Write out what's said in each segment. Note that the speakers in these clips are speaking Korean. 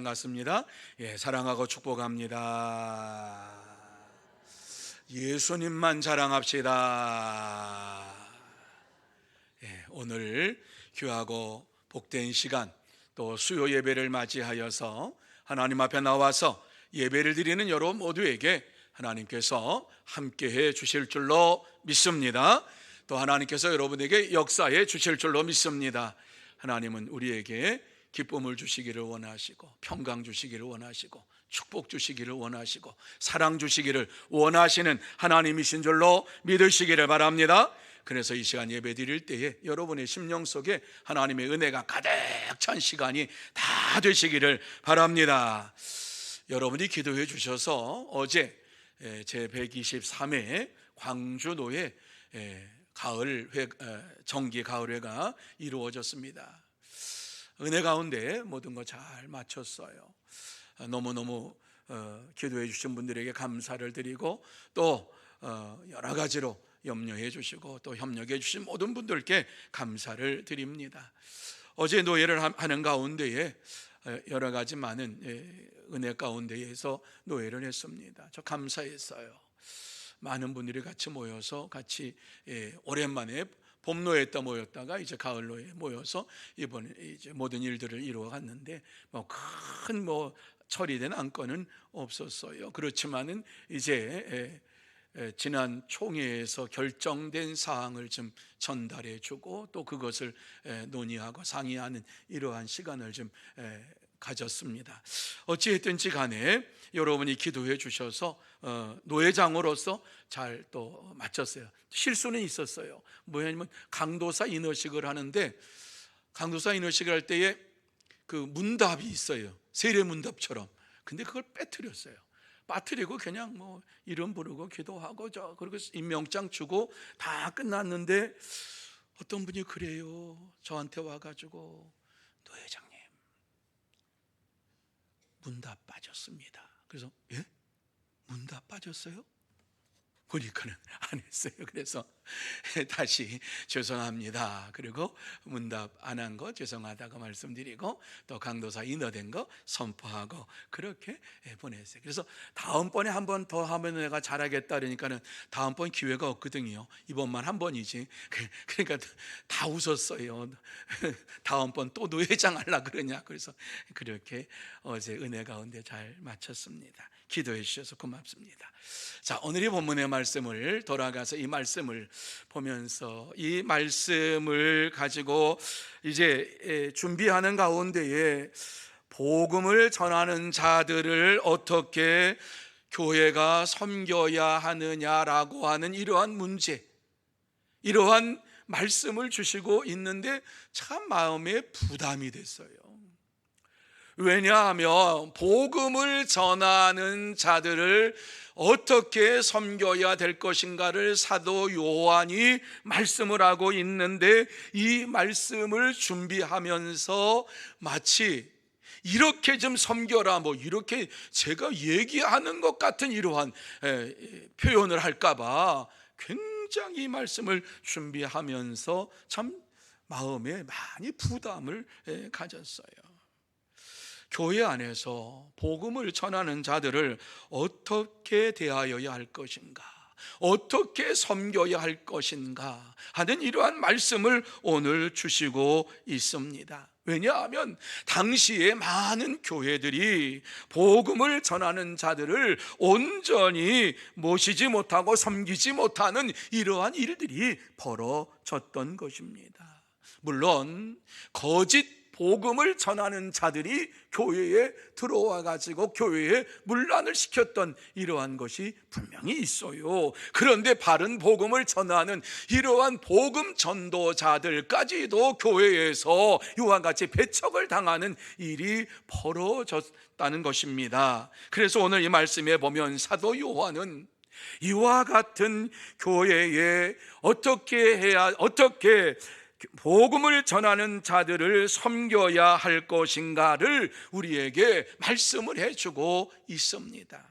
반갑습니다. 사랑하고 축복합니다. 예수님만 자랑합시다. 오늘 귀하고 복된 시간, 또 수요 예배를 맞이하여서 하나님 앞에 나와서 예배를 드리는 여러분 모두에게 하나님께서 함께해 주실 줄로 믿습니다. 또 하나님께서 여러분에게 역사해 주실 줄로 믿습니다. 하나님은 우리에게 기쁨을 주시기를 원하시고, 평강 주시기를 원하시고, 축복 주시기를 원하시고, 사랑 주시기를 원하시는 하나님이신 줄로 믿으시기를 바랍니다. 그래서 이 시간 예배 드릴 때에 여러분의 심령 속에 하나님의 은혜가 가득 찬 시간이 다 되시기를 바랍니다. 여러분이 기도해 주셔서 어제 제123회 광주노회 정기 가을회가 이루어졌습니다. 은혜 가운데 모든 거 잘 마쳤어요. 너무너무 기도해 주신 분들에게 감사를 드리고, 또 여러 가지로 염려해 주시고 또 협력해 주신 모든 분들께 감사를 드립니다. 어제 노예를 하는 가운데에 여러 가지 많은 은혜 가운데에서 노예를 했습니다. 저 감사했어요. 많은 분들이 같이 모여서 같이 오랜만에 봄노예 때 모였다가 이제 가을노예 모여서 이번에 이제 모든 일들을 이루어 갔는데 큰 처리된 안건은 없었어요. 그렇지만은 이제 지난 총회에서 결정된 사항을 좀 전달해 주고 또 그것을 논의하고 상의하는 이러한 시간을 좀 가졌습니다. 어찌했든지 간에 여러분이 기도해 주셔서 노회장으로서 잘 또 마쳤어요. 실수는 있었어요. 뭐냐면 강도사 인허식을 하는데, 강도사 인허식을 할 때에 그 문답이 있어요. 세례 문답처럼. 근데 그걸 빠뜨렸어요. 빠뜨리고 그냥 이름 부르고 기도하고 그리고 임명장 주고 다 끝났는데, 어떤 분이 그래요. 저한테 와가지고, 노회장님 문답 빠졌습니다. 그래서 문답 빠졌어요? 보니까는 안 했어요. 그래서 다시 죄송합니다. 그리고 문답 안 한 거 죄송하다고 말씀드리고, 또 강도사 인허된 거 선포하고 그렇게 보냈어요. 그래서 다음번에 한 번 더 하면 내가 잘하겠다 그러니까는 다음번 기회가 없거든요. 이번만 한 번이지. 그러니까 다 웃었어요. 다음번 또 노회장 하려고 그러냐. 그래서 그렇게 어제 은혜 가운데 잘 마쳤습니다. 기도해 주셔서 고맙습니다. 자, 오늘 이 본문의 말씀을 돌아가서 이 말씀을 보면서 이 말씀을 가지고 이제 준비하는 가운데에 복음을 전하는 자들을 어떻게 교회가 섬겨야 하느냐라고 하는 이러한 문제, 이러한 말씀을 주시고 있는데 참 마음에 부담이 됐어요. 왜냐하면 복음을 전하는 자들을 어떻게 섬겨야 될 것인가를 사도 요한이 말씀을 하고 있는데, 이 말씀을 준비하면서 마치 이렇게 좀 섬겨라 이렇게 제가 얘기하는 것 같은 이러한 표현을 할까봐 굉장히 이 말씀을 준비하면서 참 마음에 많이 부담을 가졌어요. 교회 안에서 복음을 전하는 자들을 어떻게 대하여야 할 것인가, 어떻게 섬겨야 할 것인가 하는 이러한 말씀을 오늘 주시고 있습니다. 왜냐하면 당시에 많은 교회들이 복음을 전하는 자들을 온전히 모시지 못하고 섬기지 못하는 이러한 일들이 벌어졌던 것입니다. 물론 거짓 복음을 전하는 자들이 교회에 들어와 가지고 교회에 문란을 시켰던 이러한 것이 분명히 있어요. 그런데 바른 복음을 전하는 이러한 복음 전도자들까지도 교회에서 이와 같이 배척을 당하는 일이 벌어졌다는 것입니다. 그래서 오늘 이 말씀에 보면 사도 요한은 이와 같은 교회에 어떻게 복음을 전하는 자들을 섬겨야 할 것인가를 우리에게 말씀을 해주고 있습니다.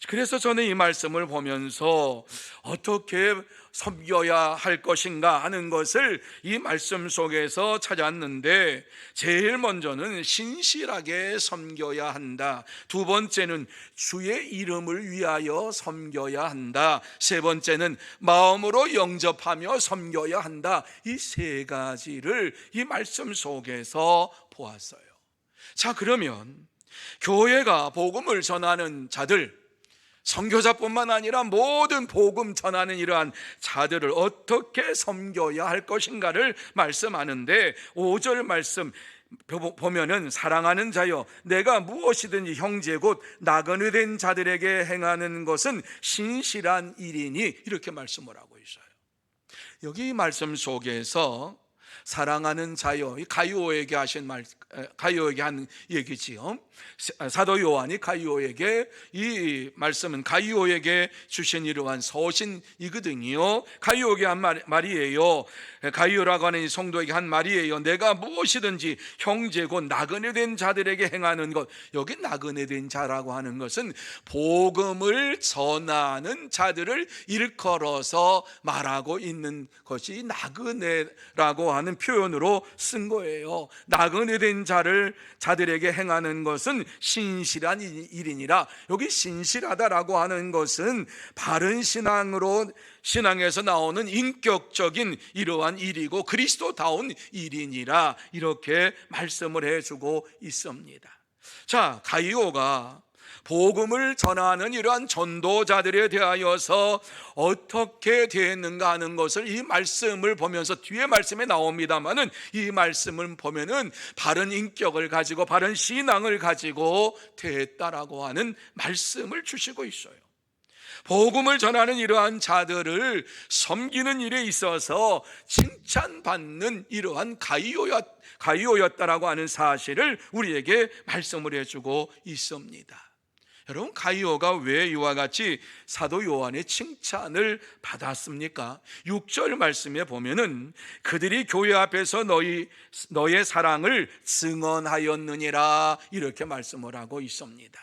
그래서 저는 이 말씀을 보면서 어떻게 섬겨야 할 것인가 하는 것을 이 말씀 속에서 찾았는데, 제일 먼저는 신실하게 섬겨야 한다. 두 번째는 주의 이름을 위하여 섬겨야 한다. 세 번째는 마음으로 영접하며 섬겨야 한다. 이 세 가지를 이 말씀 속에서 보았어요. 자, 그러면 교회가 복음을 전하는 자들, 선교사뿐만 아니라 모든 복음 전하는 이러한 자들을 어떻게 섬겨야 할 것인가를 말씀하는데, 5절 말씀 보면은 사랑하는 자여 내가 무엇이든지 형제 곧 나그네 된 자들에게 행하는 것은 신실한 일이니, 이렇게 말씀을 하고 있어요. 여기 이 말씀 속에서 사랑하는 자여, 가이오에게 하신 말, 가이오에게 한 얘기지요. 사도 요한이 가이오에게, 이 말씀은 가이오에게 주신 이러한 서신이거든요. 가이오에게 한 말이에요. 가이오라고 하는 이 성도에게 한 말이에요. 내가 무엇이든지 형제 곧 나그네 된 자들에게 행하는 것. 여기 나그네 된 자라고 하는 것은 복음을 전하는 자들을 일컬어서 말하고 있는 것이 나그네라고 하는 표현으로 쓴 거예요. 나그네 된 자들에게 행하는 것은 신실한 일이니라. 여기 신실하다라고 하는 것은 바른 신앙에서 나오는 인격적인 이러한 일이고 그리스도다운 일이니라, 이렇게 말씀을 해주고 있습니다. 자, 가이오가 복음을 전하는 이러한 전도자들에 대하여서 어떻게 되었는가 하는 것을 이 말씀을 보면서, 뒤에 말씀에 나옵니다만은 이 말씀을 보면은 바른 인격을 가지고 바른 신앙을 가지고 되었다라고 하는 말씀을 주시고 있어요. 복음을 전하는 이러한 자들을 섬기는 일에 있어서 칭찬받는 이러한 가이오였다라고 하는 사실을 우리에게 말씀을 해주고 있습니다. 여러분, 가이오가 왜 이와 같이 사도 요한의 칭찬을 받았습니까? 6절 말씀에 보면은 그들이 교회 앞에서 너의 사랑을 증언하였느니라, 이렇게 말씀을 하고 있습니다.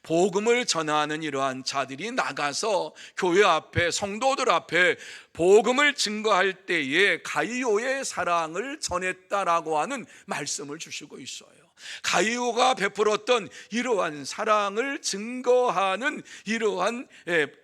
복음을 전하는 이러한 자들이 나가서 교회 앞에, 성도들 앞에 복음을 증거할 때에 가이오의 사랑을 전했다라고 하는 말씀을 주시고 있어요. 가이오가 베풀었던 이러한 사랑을 증거하는 이러한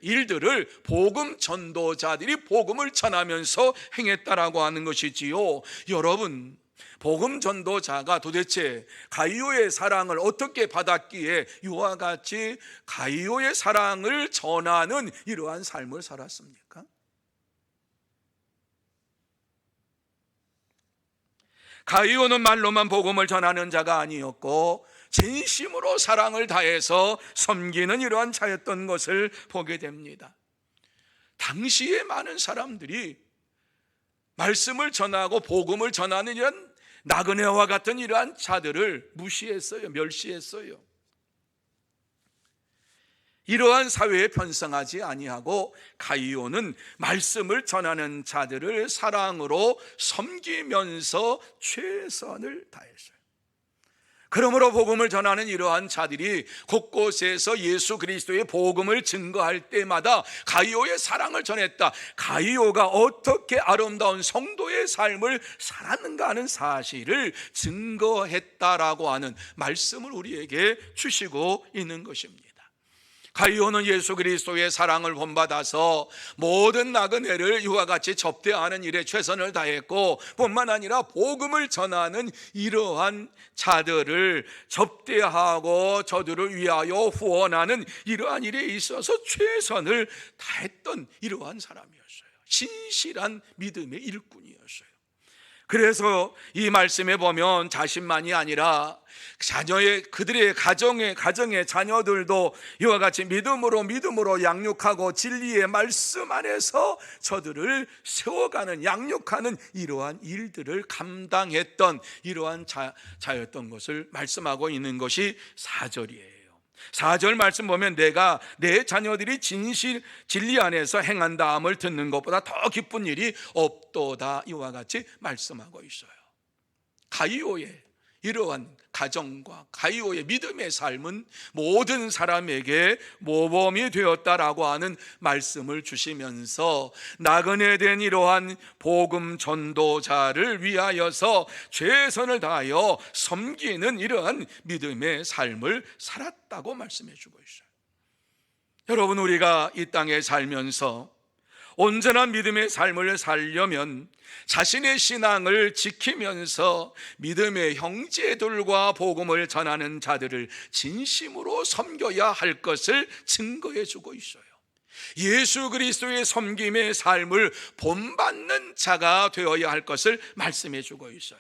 일들을 복음 전도자들이 복음을 전하면서 행했다라고 하는 것이지요. 여러분, 복음 전도자가 도대체 가이오의 사랑을 어떻게 받았기에 이와 같이 가이오의 사랑을 전하는 이러한 삶을 살았습니까? 가이오는 말로만 복음을 전하는 자가 아니었고 진심으로 사랑을 다해서 섬기는 이러한 자였던 것을 보게 됩니다. 당시에 많은 사람들이 말씀을 전하고 복음을 전하는 이런 나그네와 같은 이러한 자들을 무시했어요. 멸시했어요. 이러한 사회에 편성하지 아니하고 가이오는 말씀을 전하는 자들을 사랑으로 섬기면서 최선을 다했어요. 그러므로 복음을 전하는 이러한 자들이 곳곳에서 예수 그리스도의 복음을 증거할 때마다 가이오의 사랑을 전했다. 가이오가 어떻게 아름다운 성도의 삶을 살았는가 하는 사실을 증거했다라고 하는 말씀을 우리에게 주시고 있는 것입니다. 가이오는 예수 그리스도의 사랑을 본받아서 모든 나그네를 이와 같이 접대하는 일에 최선을 다했고, 뿐만 아니라 복음을 전하는 이러한 자들을 접대하고 저들을 위하여 후원하는 이러한 일에 있어서 최선을 다했던 이러한 사람이었어요. 신실한 믿음의 일꾼이었어요. 그래서 이 말씀에 보면 자신만이 아니라 그들의 가정의 자녀들도 이와 같이 믿음으로 양육하고 진리의 말씀 안에서 저들을 세워가는, 양육하는 이러한 일들을 감당했던 이러한 자였던 것을 말씀하고 있는 것이 4절이에요. 4절 말씀 보면 내가 내 자녀들이 진리 안에서 행한다함을 듣는 것보다 더 기쁜 일이 없도다, 이와 같이 말씀하고 있어요. 가이오의 이러한 가정과 가이오의 믿음의 삶은 모든 사람에게 모범이 되었다라고 하는 말씀을 주시면서 나그네 된 이러한 복음 전도자를 위하여서 최선을 다하여 섬기는 이러한 믿음의 삶을 살았다고 말씀해 주고 있어요. 여러분, 우리가 이 땅에 살면서 온전한 믿음의 삶을 살려면 자신의 신앙을 지키면서 믿음의 형제들과 복음을 전하는 자들을 진심으로 섬겨야 할 것을 증거해 주고 있어요. 예수 그리스도의 섬김의 삶을 본받는 자가 되어야 할 것을 말씀해 주고 있어요.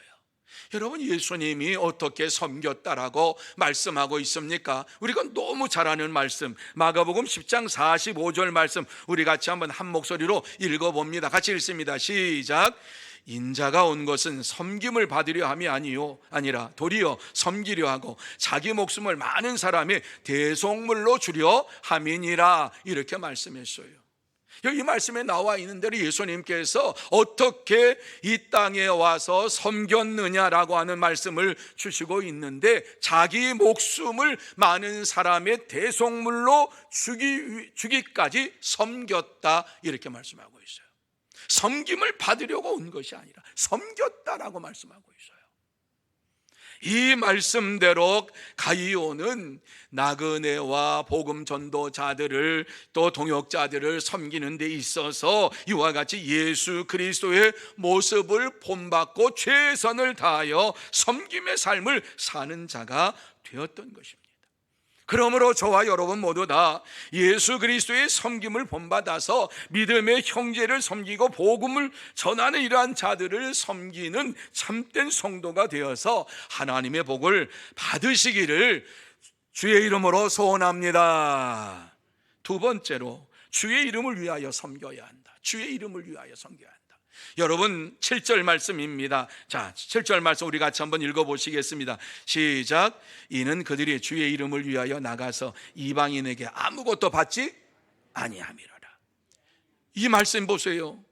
여러분, 예수님이 어떻게 섬겼다라고 말씀하고 있습니까? 우리가 너무 잘 아는 말씀, 마가복음 10장 45절 말씀, 우리 같이 한번 한 목소리로 읽어봅니다. 같이 읽습니다. 시작. 인자가 온 것은 섬김을 받으려 함이 아니라 도리어 섬기려 하고 자기 목숨을 많은 사람의 대속물로 주려 함이니라. 이렇게 말씀했어요. 이 말씀에 나와 있는 대로 예수님께서 어떻게 이 땅에 와서 섬겼느냐라고 하는 말씀을 주시고 있는데, 자기 목숨을 많은 사람의 대속물로 주기까지 섬겼다, 이렇게 말씀하고 있어요. 섬김을 받으려고 온 것이 아니라 섬겼다라고 말씀하고 있어요. 이 말씀대로 가이오는 나그네와 복음 전도자들을 또 동역자들을 섬기는 데 있어서 이와 같이 예수 그리스도의 모습을 본받고 최선을 다하여 섬김의 삶을 사는 자가 되었던 것입니다. 그러므로 저와 여러분 모두 다 예수 그리스도의 섬김을 본받아서 믿음의 형제를 섬기고 복음을 전하는 이러한 자들을 섬기는 참된 성도가 되어서 하나님의 복을 받으시기를 주의 이름으로 소원합니다. 두 번째로, 주의 이름을 위하여 섬겨야 한다. 주의 이름을 위하여 섬겨야 한다. 여러분, 7절 말씀입니다. 자, 7절 말씀 우리 같이 한번 읽어보시겠습니다. 시작. 이는 그들이 주의 이름을 위하여 나가서 이방인에게 아무것도 받지 아니함이로라. 이 말씀 보세요.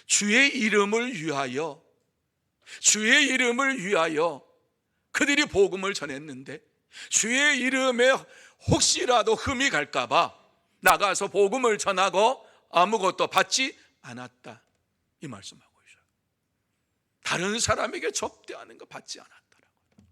주의 이름을 위하여, 주의 이름을 위하여 그들이 복음을 전했는데 주의 이름에 혹시라도 흠이 갈까봐 나가서 복음을 전하고 아무것도 받지 않았다, 이 말씀하고 있어요. 다른 사람에게 접대하는 거 받지 않았다라고.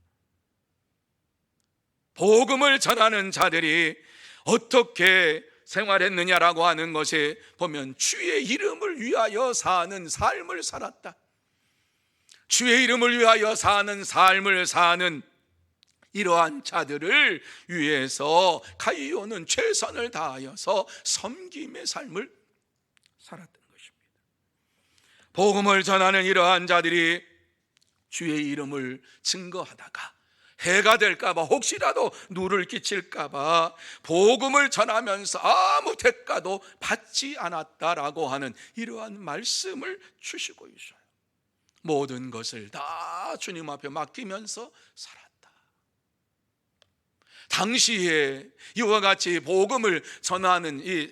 복음을 전하는 자들이 어떻게 생활했느냐라고 하는 것에 보면 주의 이름을 위하여 사는 삶을 살았다. 주의 이름을 위하여 사는 삶을 사는 이러한 자들을 위해서 가이오는 최선을 다하여서 섬김의 삶을 살았던 것입니다. 복음을 전하는 이러한 자들이 주의 이름을 증거하다가 해가 될까봐, 혹시라도 누를 끼칠까봐 복음을 전하면서 아무 대가도 받지 않았다라고 하는 이러한 말씀을 주시고 있어요. 모든 것을 다 주님 앞에 맡기면서 살았다. 당시에 이와 같이 복음을 전하는 이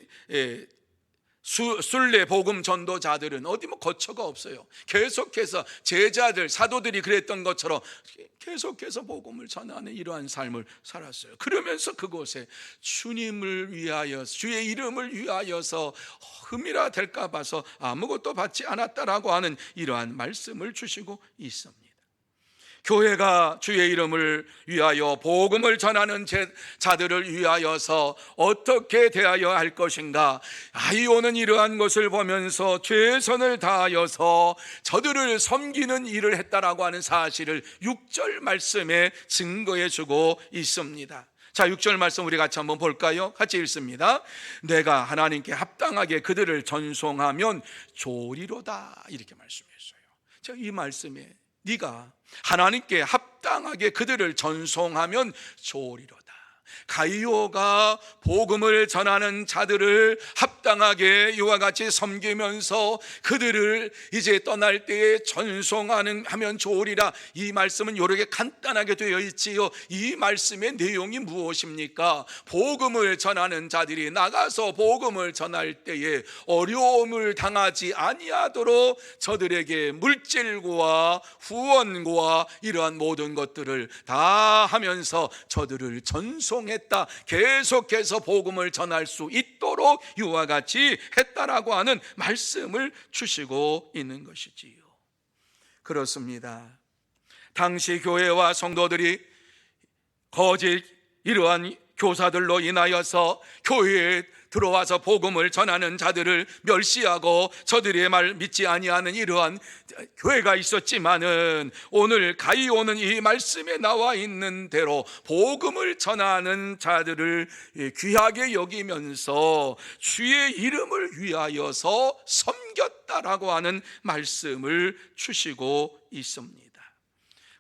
순례 복음 전도자들은 어디 뭐 거처가 없어요. 계속해서 제자들, 사도들이 그랬던 것처럼 계속해서 복음을 전하는 이러한 삶을 살았어요. 그러면서 그곳에 주님을 위하여, 주의 이름을 위하여서 흠이라 될까 봐서 아무것도 받지 않았다라고 하는 이러한 말씀을 주시고 있습니다. 교회가 주의 이름을 위하여 복음을 전하는 자들을 위하여서 어떻게 대하여야 할 것인가, 가이오는 이러한 것을 보면서 최선을 다하여서 저들을 섬기는 일을 했다라고 하는 사실을 6절 말씀에 증거해 주고 있습니다. 자, 6절 말씀 우리 같이 한번 볼까요? 같이 읽습니다. 내가 하나님께 합당하게 그들을 전송하면 좋으리로다, 이렇게 말씀했어요. 자, 이 말씀에 네가 하나님께 합당하게 그들을 전송하면 좋으리로다. 가이오가 복음을 전하는 자들을 합당하게 이와 같이 섬기면서 그들을 이제 떠날 때에 전송하면 좋으리라. 이 말씀은 이렇게 간단하게 되어 있지요. 이 말씀의 내용이 무엇입니까? 복음을 전하는 자들이 나가서 복음을 전할 때에 어려움을 당하지 아니하도록 저들에게 물질과 후원과 이러한 모든 것들을 다 하면서 저들을 전송했다. 계속해서 복음을 전할 수 있도록 이와 같이 했다라고 하는 말씀을 주시고 있는 것이지요. 그렇습니다. 당시 교회와 성도들이 거짓 이러한 교사들로 인하여서 교회에 들어와서 복음을 전하는 자들을 멸시하고 저들의 말 믿지 아니하는 이러한 교회가 있었지만은, 오늘 가이오는 이 말씀에 나와 있는 대로 복음을 전하는 자들을 귀하게 여기면서 주의 이름을 위하여서 섬겼다라고 하는 말씀을 주시고 있습니다.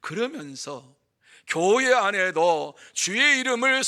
그러면서 교회 안에도 주의 이름을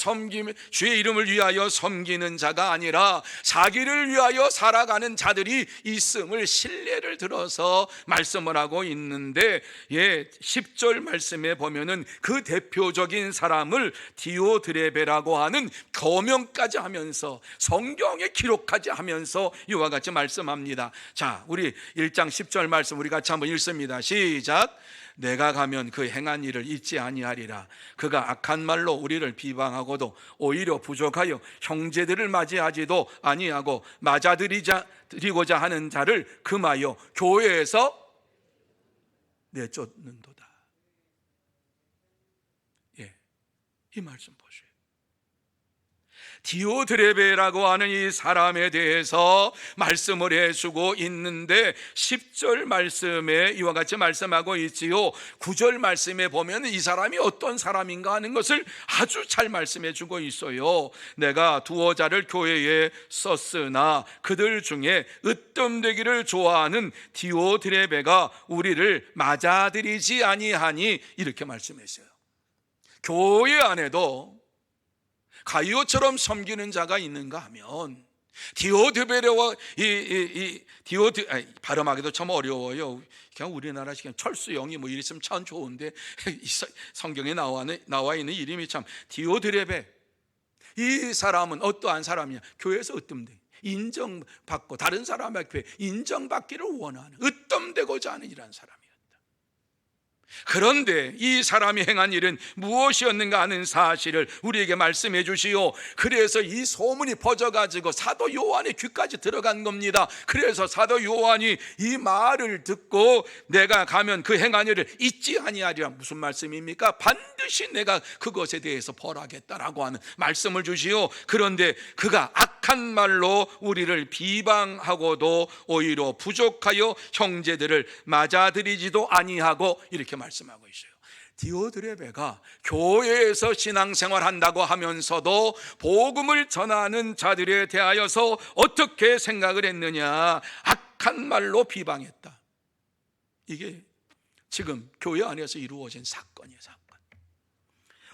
위하여 섬기는 자가 아니라 자기를 위하여 살아가는 자들이 있음을 신뢰를 들어서 말씀을 하고 있는데, 10절 말씀에 보면은 그 대표적인 사람을 디오드레베라고 하는 거명까지 하면서 성경에 기록하지 하면서 이와 같이 말씀합니다. 자, 우리 1장 10절 말씀 우리 같이 한번 읽습니다. 시작. 내가 가면 그 행한 일을 잊지 아니하리라. 그가 악한 말로 우리를 비방하고도 오히려 부족하여 형제들을 맞이하지도 아니하고 맞아들이고자 하는 자를 금하여 교회에서 내쫓는도다. 이 말씀 보세요. 디오드레베라고 하는 이 사람에 대해서 말씀을 해주고 있는데, 10절 말씀에 이와 같이 말씀하고 있지요. 9절 말씀에 보면 이 사람이 어떤 사람인가 하는 것을 아주 잘 말씀해 주고 있어요. 내가 두어 자를 교회에 썼으나 그들 중에 으뜸되기를 좋아하는 디오드레베가 우리를 맞아들이지 아니하니, 이렇게 말씀했어요. 교회 안에도 가이오처럼 섬기는 자가 있는가 하면, 디오드베레와 발음하기도 참 어려워요. 그냥 우리나라식 철수영이 뭐 이랬으면 참 좋은데 성경에 나와 있는 이름이 참 디오드레베. 이 사람은 어떠한 사람이냐? 교회에서 으뜸돼 인정받고 다른 사람에게 인정받기를 원하는, 으뜸되고자 하는 이런 사람. 그런데 이 사람이 행한 일은 무엇이었는가 하는 사실을 우리에게 말씀해 주시오. 그래서 이 소문이 퍼져가지고 사도 요한의 귀까지 들어간 겁니다. 그래서 사도 요한이 이 말을 듣고 내가 가면 그 행한 일을 잊지 아니하리라. 무슨 말씀입니까? 반드시 내가 그것에 대해서 벌하겠다라고 하는 말씀을 주시오. 그런데 그가 악한 말로 우리를 비방하고도 오히려 부족하여 형제들을 맞아들이지도 아니하고, 이렇게 말씀하고 있어요. 디오드레베가 교회에서 신앙생활 한다고 하면서도 복음을 전하는 자들에 대하여서 어떻게 생각을 했느냐? 악한 말로 비방했다. 이게 지금 교회 안에서 이루어진 사건이에요.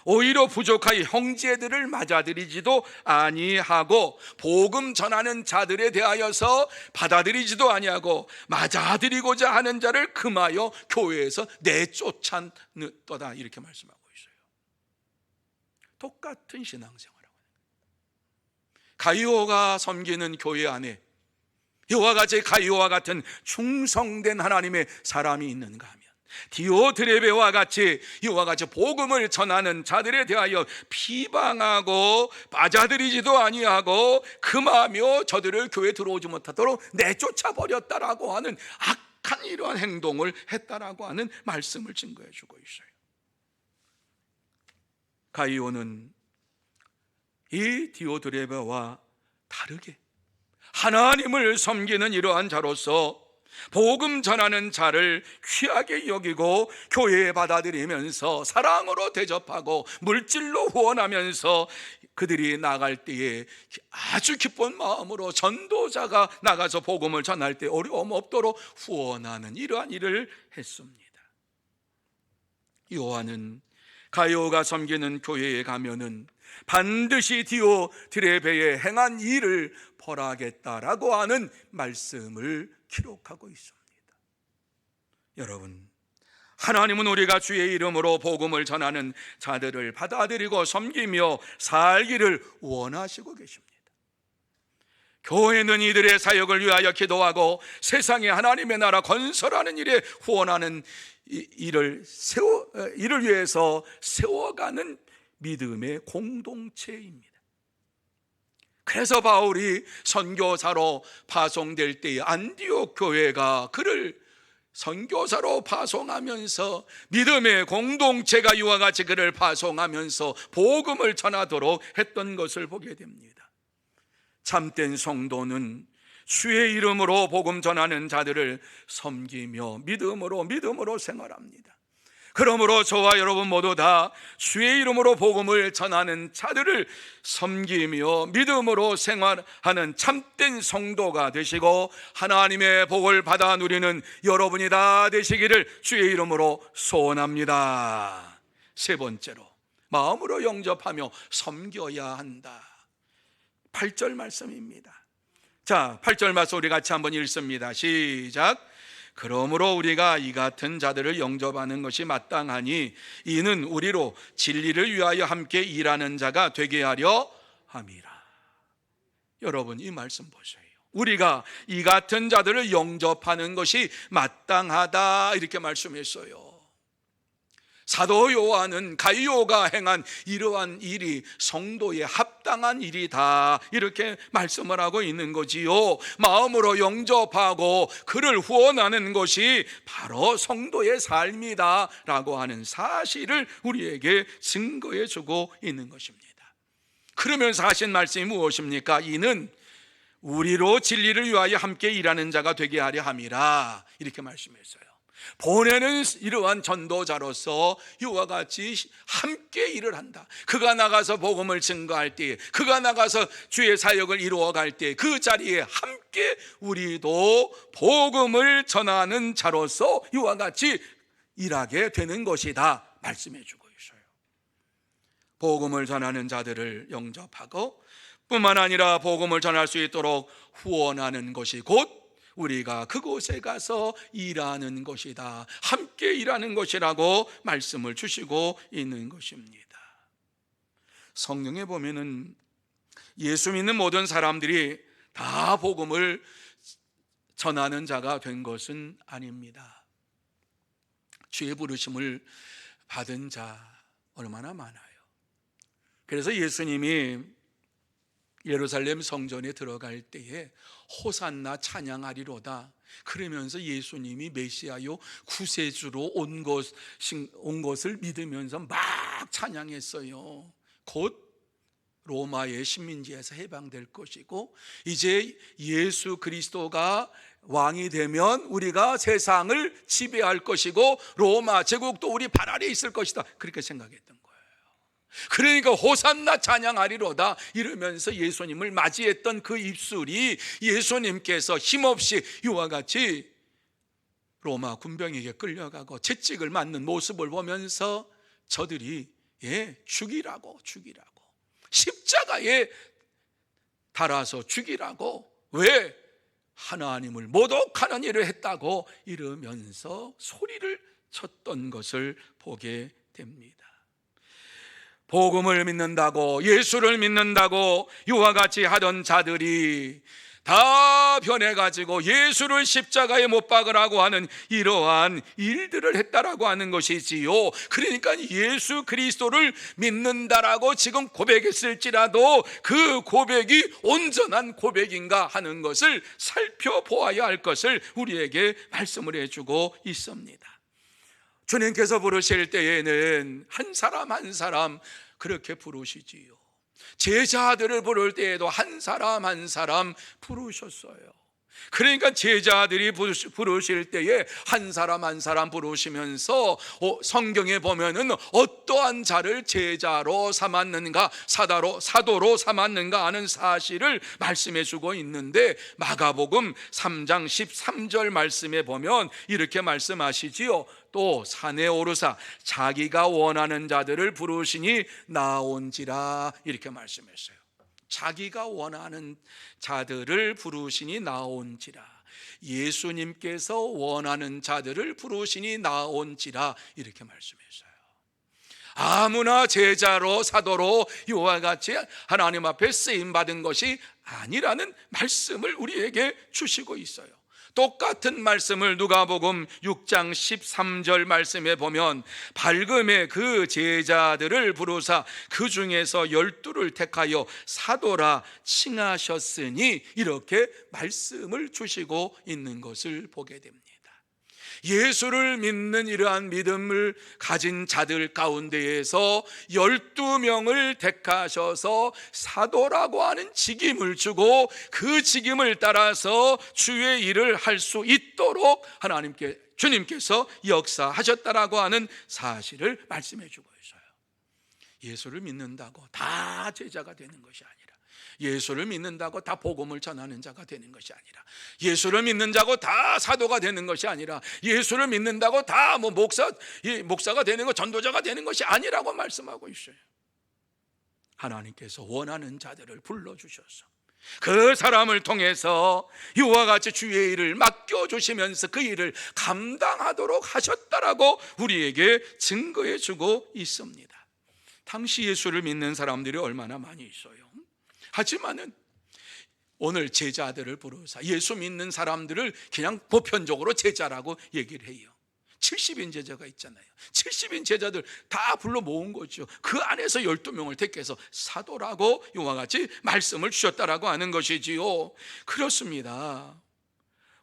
오히려 부족하여 형제들을 맞아들이지도 아니하고, 복음 전하는 자들에 대하여서 받아들이지도 아니하고 맞아들이고자 하는 자를 금하여 교회에서 내쫓았도다. 이렇게 말씀하고 있어요. 똑같은 신앙생활하고, 가이오가 섬기는 교회 안에 이와 같이 가이오와 같은 충성된 하나님의 사람이 있는가 하면, 디오드레베와 같이 이와 같이 복음을 전하는 자들에 대하여 비방하고 맞아들이지도 아니하고 금하며 저들을 교회에 들어오지 못하도록 내쫓아 버렸다라고 하는 악한 이러한 행동을 했다라고 하는 말씀을 증거해 주고 있어요. 가이오는 이 디오드레베와 다르게 하나님을 섬기는 이러한 자로서 복음 전하는 자를 귀하게 여기고 교회에 받아들이면서 사랑으로 대접하고 물질로 후원하면서 그들이 나갈 때에 아주 기쁜 마음으로 전도자가 나가서 복음을 전할 때 어려움 없도록 후원하는 이러한 일을 했습니다. 요한은 가이오가 섬기는 교회에 가면은 반드시 디오드레베에 행한 일을 벌하겠다라고 하는 말씀을 기록하고 있습니다. 여러분, 하나님은 우리가 주의 이름으로 복음을 전하는 자들을 받아들이고 섬기며 살기를 원하시고 계십니다. 교회는 이들의 사역을 위하여 기도하고 세상에 하나님의 나라 건설하는 일에 후원하는 일을 위해서 세워가는 믿음의 공동체입니다. 그래서 바울이 선교사로 파송될 때에 안디옥 교회가 그를 선교사로 파송하면서 믿음의 공동체가 이와 같이 그를 파송하면서 복음을 전하도록 했던 것을 보게 됩니다. 참된 성도는 주의 이름으로 복음 전하는 자들을 섬기며 믿음으로 생활합니다. 그러므로 저와 여러분 모두 다 주의 이름으로 복음을 전하는 자들을 섬기며 믿음으로 생활하는 참된 성도가 되시고 하나님의 복을 받아 누리는 여러분이 다 되시기를 주의 이름으로 소원합니다. 세 번째로, 마음으로 영접하며 섬겨야 한다. 8절 말씀입니다. 자, 8절 말씀 우리 같이 한번 읽습니다. 시작. 그러므로 우리가 이 같은 자들을 영접하는 것이 마땅하니 이는 우리로 진리를 위하여 함께 일하는 자가 되게 하려 함이라. 여러분, 이 말씀 보세요. 우리가 이 같은 자들을 영접하는 것이 마땅하다 이렇게 말씀했어요. 사도 요한은 가이오가 행한 이러한 일이 성도의 합당한 일이다 이렇게 말씀을 하고 있는 거지요. 마음으로 영접하고 그를 후원하는 것이 바로 성도의 삶이다 라고 하는 사실을 우리에게 증거해 주고 있는 것입니다. 그러면서 하신 말씀이 무엇입니까? 이는 우리로 진리를 위하여 함께 일하는 자가 되게 하려 함이라 이렇게 말씀했어요. 보내는 이러한 전도자로서 이와 같이 함께 일을 한다. 그가 나가서 복음을 증거할 때, 그가 나가서 주의 사역을 이루어갈 때 그 자리에 함께 우리도 복음을 전하는 자로서 이와 같이 일하게 되는 것이다 말씀해 주고 있어요. 복음을 전하는 자들을 영접하고 뿐만 아니라 복음을 전할 수 있도록 후원하는 것이 곧 우리가 그곳에 가서 일하는 것이다. 함께 일하는 것이라고 말씀을 주시고 있는 것입니다. 성경에 보면은 예수 믿는 모든 사람들이 다 복음을 전하는 자가 된 것은 아닙니다. 주의 부르심을 받은 자 얼마나 많아요. 그래서 예수님이 예루살렘 성전에 들어갈 때에 호산나 찬양하리로다 그러면서 예수님이 메시아요 구세주로 온 것을 믿으면서 막 찬양했어요. 곧 로마의 식민지에서 해방될 것이고 이제 예수 그리스도가 왕이 되면 우리가 세상을 지배할 것이고 로마 제국도 우리 발 아래에 있을 것이다 그렇게 생각했던 거예요. 그러니까 호산나 찬양하리로다 이러면서 예수님을 맞이했던 그 입술이 예수님께서 힘없이 이와 같이 로마 군병에게 끌려가고 채찍을 맞는 모습을 보면서 저들이 죽이라고 십자가에 달아서 죽이라고 왜 하나님을 모독하는 일을 했다고 이러면서 소리를 쳤던 것을 보게 됩니다. 복음을 믿는다고 예수를 믿는다고 이와 같이 하던 자들이 다 변해가지고 예수를 십자가에 못 박으라고 하는 이러한 일들을 했다라고 하는 것이지요. 그러니까 예수 그리스도를 믿는다라고 지금 고백했을지라도 그 고백이 온전한 고백인가 하는 것을 살펴보아야 할 것을 우리에게 말씀을 해주고 있습니다. 주님께서 부르실 때에는 한 사람 한 사람 그렇게 부르시지요. 제자들을 부를 때에도 한 사람 한 사람 부르셨어요. 그러니까 제자들이 부르실 때에 한 사람 한 사람 부르시면서 성경에 보면은 어떠한 자를 제자로 삼았는가, 사도로 삼았는가 하는 사실을 말씀해 주고 있는데, 마가복음 3장 13절 말씀에 보면 이렇게 말씀하시지요. 또 산에 오르사 자기가 원하는 자들을 부르시니 나온지라, 이렇게 말씀했어요. 자기가 원하는 자들을 부르시니 나온지라. 예수님께서 원하는 자들을 부르시니 나온지라, 이렇게 말씀했어요. 아무나 제자로 사도로 이와 같이 하나님 앞에 쓰임받은 것이 아니라는 말씀을 우리에게 주시고 있어요. 똑같은 말씀을 누가복음 6장 13절 말씀에 보면 밝음에 그 제자들을 부르사 그 중에서 12를 택하여 사도라 칭하셨으니, 이렇게 말씀을 주시고 있는 것을 보게 됩니다. 예수를 믿는 이러한 믿음을 가진 자들 가운데에서 12명을 택하셔서 사도라고 하는 직임을 주고 그 직임을 따라서 주의 일을 할 수 있도록 주님께서 역사하셨다라고 하는 사실을 말씀해 주고 있어요. 예수를 믿는다고 다 제자가 되는 것이 아니라, 예수를 믿는다고 다 복음을 전하는 자가 되는 것이 아니라, 예수를 믿는 자고 다 사도가 되는 것이 아니라, 예수를 믿는다고 다 목사가 되는 것, 전도자가 되는 것이 아니라고 말씀하고 있어요. 하나님께서 원하는 자들을 불러주셔서 그 사람을 통해서 이와 같이 주의 일을 맡겨주시면서 그 일을 감당하도록 하셨다라고 우리에게 증거해 주고 있습니다. 당시 예수를 믿는 사람들이 얼마나 많이 있어요. 하지만은 오늘 제자들을 부르사 예수 믿는 사람들을 그냥 보편적으로 제자라고 얘기를 해요. 70인 제자가 있잖아요. 70인 제자들 다 불러 모은 거죠. 그 안에서 12명을 택해서 사도라고 이와 같이 말씀을 주셨다라고 하는 것이지요. 그렇습니다.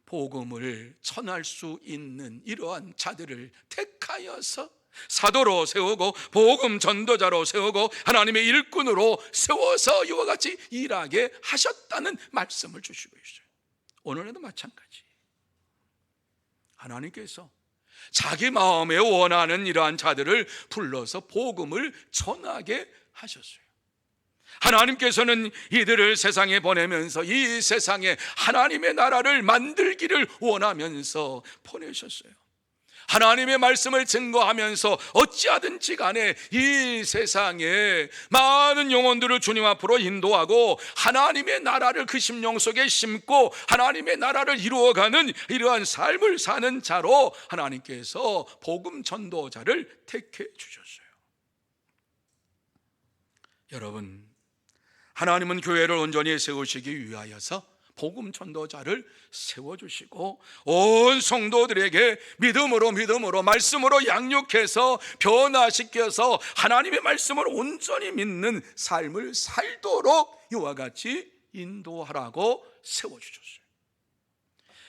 복음을 전할 수 있는 이러한 자들을 택하여서 사도로 세우고 복음 전도자로 세우고 하나님의 일꾼으로 세워서 이와 같이 일하게 하셨다는 말씀을 주시고 있어요. 오늘에도 마찬가지. 하나님께서 자기 마음에 원하는 이러한 자들을 불러서 복음을 전하게 하셨어요. 하나님께서는 이들을 세상에 보내면서 이 세상에 하나님의 나라를 만들기를 원하면서 보내셨어요. 하나님의 말씀을 증거하면서 어찌하든지 간에 이 세상에 많은 영혼들을 주님 앞으로 인도하고 하나님의 나라를 그 심령 속에 심고 하나님의 나라를 이루어가는 이러한 삶을 사는 자로 하나님께서 복음 전도자를 택해 주셨어요. 여러분, 하나님은 교회를 온전히 세우시기 위하여서 복음 전도자를 세워주시고 온 성도들에게 믿음으로 말씀으로 양육해서 변화시켜서 하나님의 말씀을 온전히 믿는 삶을 살도록 이와 같이 인도하라고 세워주셨어요.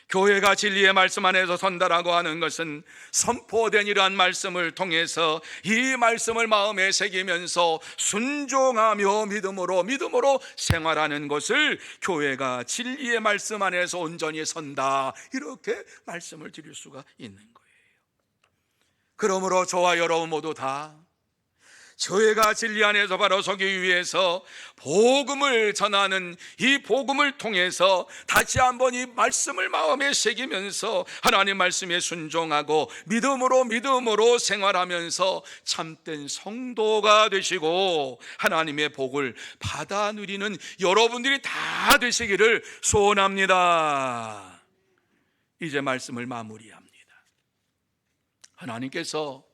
교회가 진리의 말씀 안에서 선다라고 하는 것은 선포된 이러한 말씀을 통해서 이 말씀을 마음에 새기면서 순종하며 믿음으로 생활하는 것을 교회가 진리의 말씀 안에서 온전히 선다, 이렇게 말씀을 드릴 수가 있는 거예요. 그러므로 저와 여러분 모두 다 교회가 진리 안에서 바로 서기 위해서 복음을 전하는 이 복음을 통해서 다시 한번 이 말씀을 마음에 새기면서 하나님 말씀에 순종하고 믿음으로 생활하면서 참된 성도가 되시고 하나님의 복을 받아 누리는 여러분들이 다 되시기를 소원합니다. 이제 말씀을 마무리합니다. 하나님께서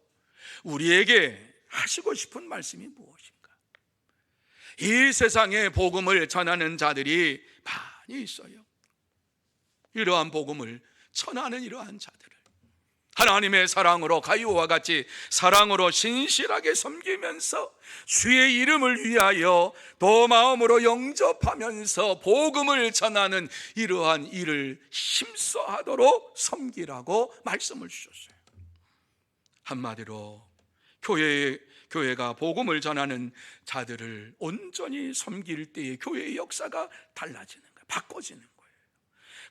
우리에게 하시고 싶은 말씀이 무엇인가? 이 세상에 복음을 전하는 자들이 많이 있어요. 이러한 복음을 전하는 이러한 자들을 하나님의 사랑으로 가이오와 같이 사랑으로 신실하게 섬기면서 주의 이름을 위하여 더 마음으로 영접하면서 복음을 전하는 이러한 일을 힘써하도록 섬기라고 말씀을 주셨어요. 한마디로 교회가 복음을 전하는 자들을 온전히 섬길 때에 교회의 역사가 달라지는 거예요. 바꿔지는 거예요.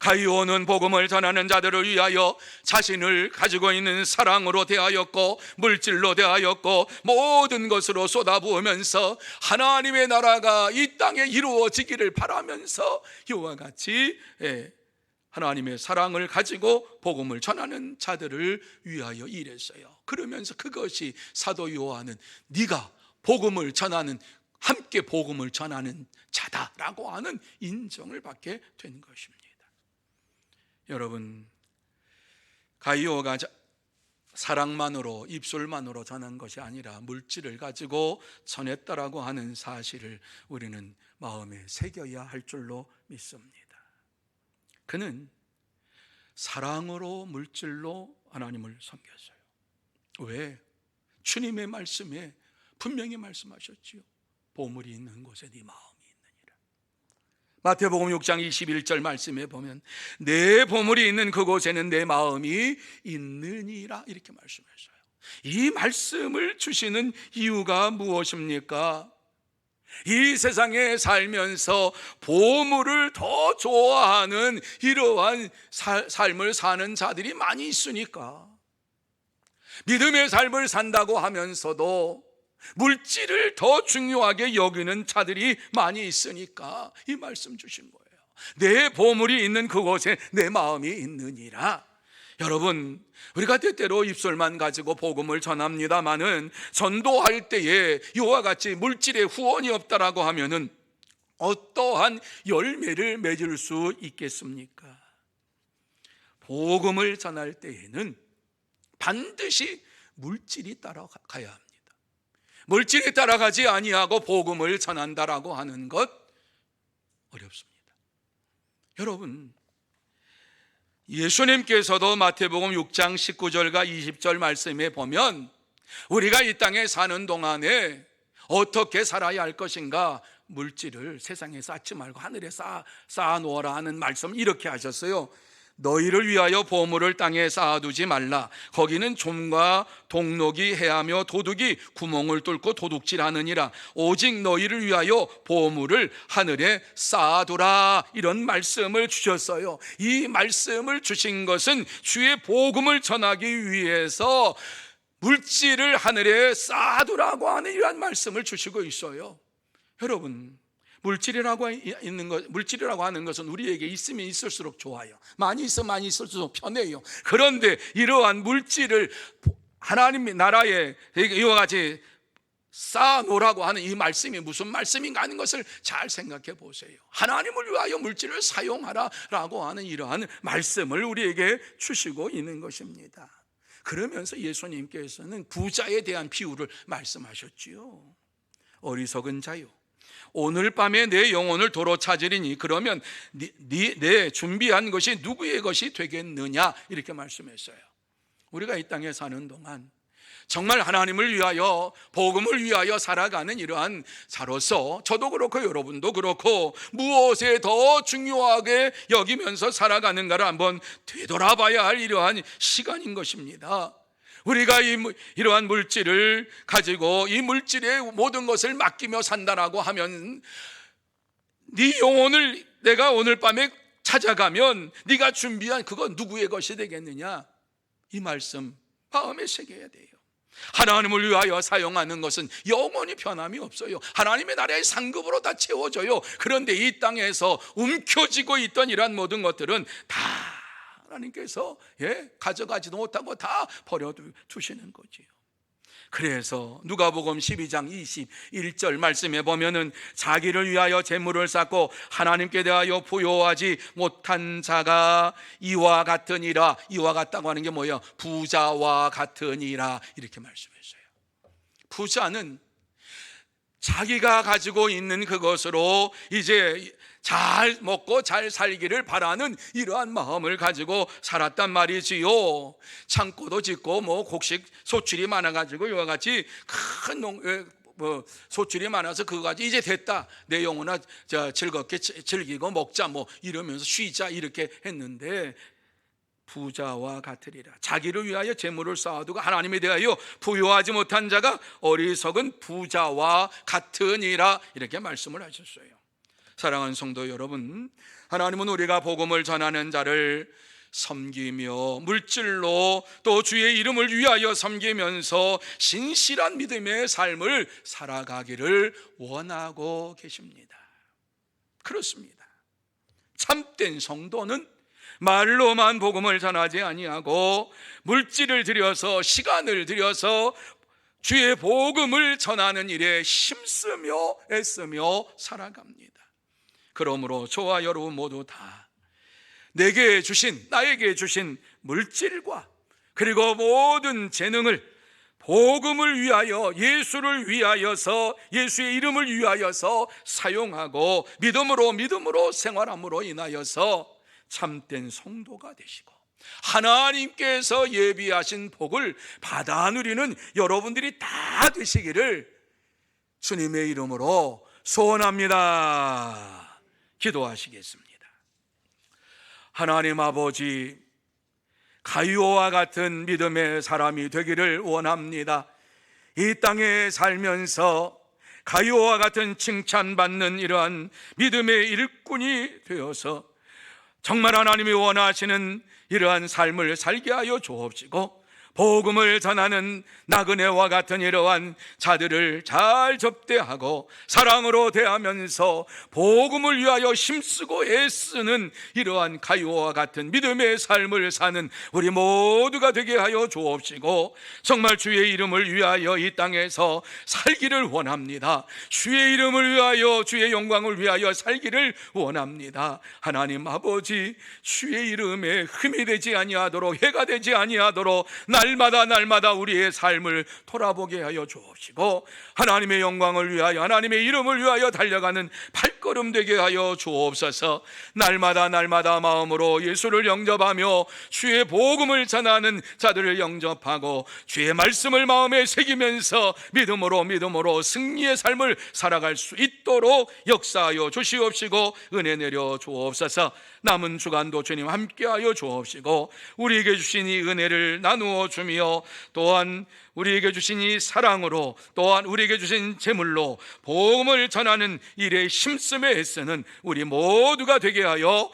가이오는 복음을 전하는 자들을 위하여 자신을 가지고 있는 사랑으로 대하였고 물질로 대하였고 모든 것으로 쏟아부으면서 하나님의 나라가 이 땅에 이루어지기를 바라면서 이와 같이 하나님의 사랑을 가지고 복음을 전하는 자들을 위하여 일했어요. 그러면서 그것이 사도 요한은 네가 복음을 전하는, 함께 복음을 전하는 자다라고 하는 인정을 받게 된 것입니다. 여러분, 가이오가 사랑만으로, 입술만으로 전한 것이 아니라 물질을 가지고 전했다라고 하는 사실을 우리는 마음에 새겨야 할 줄로 믿습니다. 그는 사랑으로, 물질로 하나님을 섬겼어요. 왜? 주님의 말씀에 분명히 말씀하셨지요. 보물이 있는 곳에 네 마음이 있느니라. 마태복음 6장 21절 말씀에 보면 내 보물이 있는 그곳에는 내 마음이 있느니라 이렇게 말씀했어요. 이 말씀을 주시는 이유가 무엇입니까? 이 세상에 살면서 보물을 더 좋아하는 이러한 삶을 사는 자들이 많이 있으니까, 믿음의 삶을 산다고 하면서도 물질을 더 중요하게 여기는 자들이 많이 있으니까 이 말씀 주신 거예요. 내 보물이 있는 그곳에 내 마음이 있느니라. 여러분, 우리가 때때로 입술만 가지고 복음을 전합니다마는 전도할 때에 이와 같이 물질의 후원이 없다라고 하면은 어떠한 열매를 맺을 수 있겠습니까? 복음을 전할 때에는 반드시 물질이 따라가야 합니다. 물질이 따라가지 아니하고 복음을 전한다라고 하는 것 어렵습니다. 여러분, 예수님께서도 마태복음 6장 19절과 20절 말씀에 보면 우리가 이 땅에 사는 동안에 어떻게 살아야 할 것인가, 물질을 세상에 쌓지 말고 하늘에 쌓아놓아라 하는 말씀 이렇게 하셨어요. 너희를 위하여 보물을 땅에 쌓아두지 말라. 거기는 좀과 동록이 해하며 도둑이 구멍을 뚫고 도둑질하느니라. 오직 너희를 위하여 보물을 하늘에 쌓아두라. 이런 말씀을 주셨어요. 이 말씀을 주신 것은 주의 복음을 전하기 위해서 물질을 하늘에 쌓아두라고 하는 이러한 말씀을 주시고 있어요. 여러분, 물질이라고 하는 것은 우리에게 있으면 있을수록 좋아요. 많이 있으면 많이 있을수록 편해요. 그런데 이러한 물질을 하나님의 나라에 이와 같이 쌓아놓으라고 하는 이 말씀이 무슨 말씀인가 하는 것을 잘 생각해 보세요. 하나님을 위하여 물질을 사용하라라고 하는 이러한 말씀을 우리에게 주시고 있는 것입니다. 그러면서 예수님께서는 부자에 대한 비유를 말씀하셨지요. 어리석은 자요, 오늘 밤에 내 영혼을 도로 찾으리니 그러면 내 준비한 것이 누구의 것이 되겠느냐 이렇게 말씀했어요. 우리가 이 땅에 사는 동안 정말 하나님을 위하여, 복음을 위하여 살아가는 이러한 자로서 저도 그렇고 여러분도 그렇고 무엇에 더 중요하게 여기면서 살아가는가를 한번 되돌아봐야 할 이러한 시간인 것입니다. 우리가 이러한 물질을 가지고 이 물질의 모든 것을 맡기며 산다라고 하면 네 영혼을 내가 오늘 밤에 찾아가면 네가 준비한 그건 누구의 것이 되겠느냐, 이 말씀 마음에 새겨야 돼요. 하나님을 위하여 사용하는 것은 영원히 변함이 없어요. 하나님의 나라의 상급으로 다 채워져요. 그런데 이 땅에서 움켜쥐고 있던 이러한 모든 것들은 다 하나님께서 가져가지도 못하고 다 버려두시는 거지요. 그래서 누가복음 12장 21절 말씀에 보면은 자기를 위하여 재물을 쌓고 하나님께 대하여 부요하지 못한 자가 이와 같으니라. 이와 같다고 하는 게 뭐예요? 부자와 같으니라 이렇게 말씀했어요. 부자는 자기가 가지고 있는 그것으로 이제 잘 먹고 잘 살기를 바라는 이러한 마음을 가지고 살았단 말이지요. 창고도 짓고 곡식 소출이 많아가지고 이와 같이 큰 소출이 많아서 그거 가지고 이제 됐다, 내 영혼아 즐겁게 즐기고 먹자 이러면서 쉬자 이렇게 했는데, 부자와 같으리라. 자기를 위하여 재물을 쌓아두고 하나님에 대하여 부요하지 못한 자가 어리석은 부자와 같으니라 이렇게 말씀을 하셨어요. 사랑하는 성도 여러분, 하나님은 우리가 복음을 전하는 자를 섬기며 물질로 또 주의 이름을 위하여 섬기면서 신실한 믿음의 삶을 살아가기를 원하고 계십니다. 그렇습니다. 참된 성도는 말로만 복음을 전하지 아니하고 물질을 들여서 시간을 들여서 주의 복음을 전하는 일에 힘쓰며 애쓰며 살아갑니다. 그러므로 저와 여러분 모두 다 나에게 주신 물질과 그리고 모든 재능을 복음을 위하여, 예수를 위하여서, 예수의 이름을 위하여서 사용하고 믿음으로 생활함으로 인하여서 참된 성도가 되시고 하나님께서 예비하신 복을 받아 누리는 여러분들이 다 되시기를 주님의 이름으로 소원합니다. 기도하시겠습니다. 하나님 아버지, 가이오와 같은 믿음의 사람이 되기를 원합니다. 이 땅에 살면서 가이오와 같은 칭찬받는 이러한 믿음의 일꾼이 되어서 정말 하나님이 원하시는 이러한 삶을 살게 하여 주옵시고 복음을 전하는 나그네와 같은 이러한 자들을 잘 접대하고 사랑으로 대하면서 복음을 위하여 힘쓰고 애쓰는 이러한 가이오와 같은 믿음의 삶을 사는 우리 모두가 되게 하여 주옵시고 정말 주의 이름을 위하여 이 땅에서 살기를 원합니다. 주의 이름을 위하여, 주의 영광을 위하여 살기를 원합니다. 하나님 아버지, 주의 이름에 흠이 되지 아니하도록, 해가 되지 아니하도록 날마다 우리의 삶을 돌아보게 하여 주옵시고 하나님의 영광을 위하여, 하나님의 이름을 위하여 달려가는 발걸음 되게 하여 주옵소서. 날마다 마음으로 예수를 영접하며 주의 복음을 전하는 자들을 영접하고 주의 말씀을 마음에 새기면서 믿음으로 승리의 삶을 살아갈 수 있도록 역사하여 주시옵시고 은혜 내려 주옵소서. 남은 주간도 주님 함께하여 주옵시고 우리에게 주신 이 은혜를 나누어 주며 또한 우리에게 주신 이 사랑으로 또한 우리에게 주신 재물로 복음을 전하는 일에 힘쓰며 애쓰는 우리 모두가 되게 하여